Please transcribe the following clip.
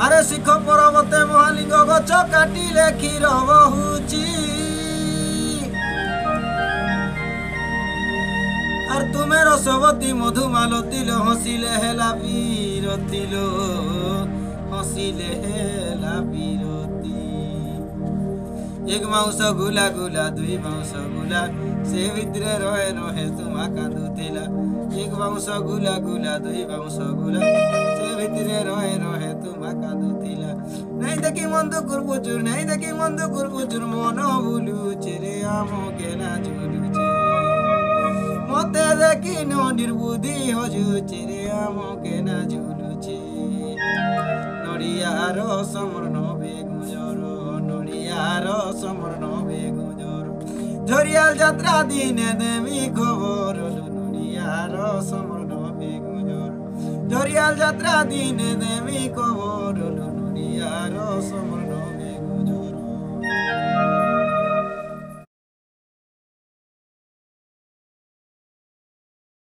আরে শিখ পর্বতে মহালিঙ্গ গছ কাটিলে ক্ষীর বহুচি আর তুমি রসবতী মধুমালতী লো হসিলে হেলা বিরতি লো হসিলে হেলা বিরতি এক মাউস গুলা গুলা দুই মাউস গুলা সে ভিতরে রহে রহে তোমা কাঁদুথিলা এক মাউস গুলা গুলা দুই মাউস গুলা সে ভিতরে রহে রহে তোমা কাঁদুথিলা নাই দেখি মন্দ করবো চুর নাই দেখি মন্দ করবো চুর মন ভুলুছে রে আমকে না ঝুলুছে মতে দেখি নির্বুদ্ধি হজুছে রে আমকে না ঝুলুছে নড়িয়ার সমর্ণ বেগুজর নড়িয়ার সমর্ণ বেগুজর ঝরিয়াল যাত্রা দিনে দেবী খবর নড়িয়ার সমর্ণ বেগুজর ঝরিয়াল যাত্রা দিনে দেবী খবর